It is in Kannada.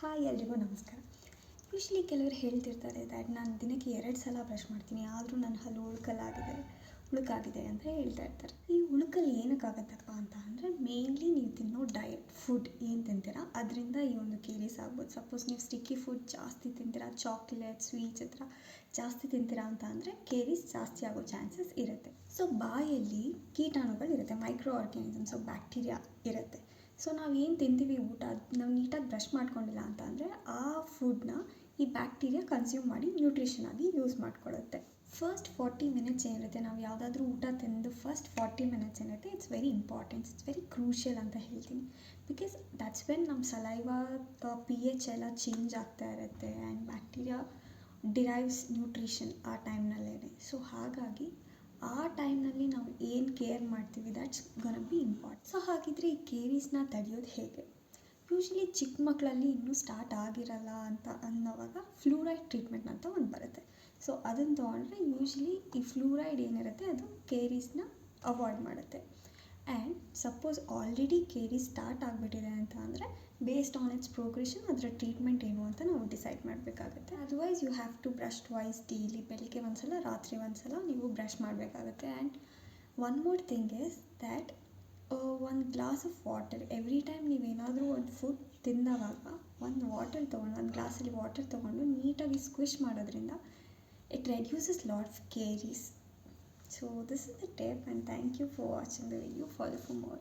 ಹಾಯ್ ಎಲ್ರಿಗೂ ನಮಸ್ಕಾರ. ಯೂಶ್ವಲಿ ಕೆಲವರು ಹೇಳ್ತಿರ್ತಾರೆ ದ್ಯಾಟ್ ನಾನು ದಿನಕ್ಕೆ 2 ಸಲ ಬ್ರಷ್ ಮಾಡ್ತೀನಿ, ಆದರೂ ನನ್ನ ಹಲ್ಲು ಉಳುಕಾಗಿದೆ ಅಂತ ಹೇಳ್ತಾ ಇರ್ತಾರೆ. ಈ ಉಳುಕಲ್ಲಿ ಏನಕ್ಕಾಗತ್ತಪ್ಪ ಅಂತ ಅಂದರೆ ಮೇಯ್ನ್ಲಿ ನೀವು ತಿನ್ನೋ ಡಯಟ್ ಫುಡ್ ಏನು ತಿಂತೀರಾ ಅದರಿಂದ ಈ ಒಂದು ಕೇರೀಸ್ ಆಗ್ಬೋದು. ಸಪೋಸ್ ನೀವು ಸ್ಟಿಕ್ಕಿ ಫುಡ್ ಜಾಸ್ತಿ ತಿಂತೀರಾ, ಚಾಕ್ಲೇಟ್ ಸ್ವೀಟ್ಸ್ ಹತ್ರ ಜಾಸ್ತಿ ತಿಂತೀರಾ ಅಂತ ಅಂದರೆ ಕೇರೀಸ್ ಜಾಸ್ತಿ ಆಗೋ ಚಾನ್ಸಸ್ ಇರುತ್ತೆ. ಸೊ ಬಾಯಲ್ಲಿ ಕೀಟಾಣುಗಳಿರುತ್ತೆ, ಮೈಕ್ರೋ ಆರ್ಗ್ಯಾನಿಸಮ್ಸ್, ಬ್ಯಾಕ್ಟೀರಿಯಾ ಇರುತ್ತೆ. ಸೊ ನಾವು ಏನು ತಿಂತೀವಿ ಊಟ, ನಾವು ನೀಟಾಗಿ ಬ್ರಷ್ ಮಾಡ್ಕೊಂಡಿಲ್ಲ ಅಂತ ಅಂದರೆ ಆ ಫುಡ್ನ ಈ ಬ್ಯಾಕ್ಟೀರಿಯಾ ಕನ್ಸ್ಯೂಮ್ ಮಾಡಿ ನ್ಯೂಟ್ರಿಷನ್ ಆಗಿ ಯೂಸ್ ಮಾಡ್ಕೊಳ್ಳುತ್ತೆ. ಫಸ್ಟ್ 40 ಮಿನಿಟ್ಸ್ ಏನಿರುತ್ತೆ, ನಾವು ಯಾವುದಾದ್ರೂ ಊಟ ತಿಂದು ಫಸ್ಟ್ 40 ಮಿನಿಟ್ಸ್ ಏನಿರುತ್ತೆ, it's very important, it's very crucial ಅಂತ ಹೇಳ್ತೀನಿ. ಬಿಕಾಸ್ ದಟ್ಸ್ ವೆನ್ ನಮ್ಮ ಸಲೈವಾ pH ಎಲ್ಲ ಚೇಂಜ್ ಆಗ್ತಾ ಇರುತ್ತೆ ಆ್ಯಂಡ್ ಬ್ಯಾಕ್ಟೀರಿಯಾ ಡಿರೈವ್ಸ್ ನ್ಯೂಟ್ರಿಷನ್ ಆ ಟೈಮ್ನಲ್ಲೇ. ಸೊ ಹಾಗಾಗಿ ಆ ಟೈಮ್ನಲ್ಲಿ ನಾವು ಏನು ಕೇರ್ ಮಾಡ್ತೀವಿ that's gonna be important. So ಹಾಗಿದ್ರೆ ಈ ಕೇರೀಸ್ನ ತಡೆಯೋದು ಹೇಗೆ? ಯೂಶ್ವಲಿ ಚಿಕ್ಕ ಮಕ್ಕಳಲ್ಲಿ ಇನ್ನೂ ಸ್ಟಾರ್ಟ್ ಆಗಿರಲ್ಲ ಅಂತ ಅನ್ನೋವಾಗ ಫ್ಲೂರೈಡ್ ಟ್ರೀಟ್ಮೆಂಟ್ ಅಂತ ಒಂದು ಬರುತ್ತೆ. ಸೊ ಅದನ್ನು ತೊಗೊಂಡ್ರೆ ಯೂಶ್ವಲಿ ಈ ಫ್ಲೂರೈಡ್ ಏನಿರುತ್ತೆ ಅದು ಕೇರೀಸ್ನ ಅವಾಯ್ಡ್ ಮಾಡುತ್ತೆ. And suppose already caries start ಆಗಿಬಿಟ್ಟಿದೆ ಅಂತ ಅಂದರೆ ಬೇಸ್ಡ್ ಆನ್ ಇಟ್ಸ್ ಪ್ರೋಗ್ರೆಷನ್ ಅದರ ಟ್ರೀಟ್ಮೆಂಟ್ ಏನು ಅಂತ ನಾವು ಡಿಸೈಡ್ ಮಾಡಬೇಕಾಗುತ್ತೆ. Otherwise you have to brush twice daily, ಬೆಳಿಗ್ಗೆ ಒಂದ್ಸಲ ರಾತ್ರಿ ಒಂದ್ಸಲ ನೀವು ಬ್ರಷ್ ಮಾಡಬೇಕಾಗುತ್ತೆ. And one more thing is that ಒಂದು glass of water every time ನೀವೇನಾದರೂ ಒಂದು ಫುಡ್ ತಿಂದವಾಗ ಒಂದು ಗ್ಲಾಸಲ್ಲಿ ವಾಟರ್ ತೊಗೊಂಡು ನೀಟಾಗಿ ಸ್ಕ್ವಿಷ್ ಮಾಡೋದ್ರಿಂದ it reduces lot of caries. So this is the tip and thank you for watching the video. Follow for more.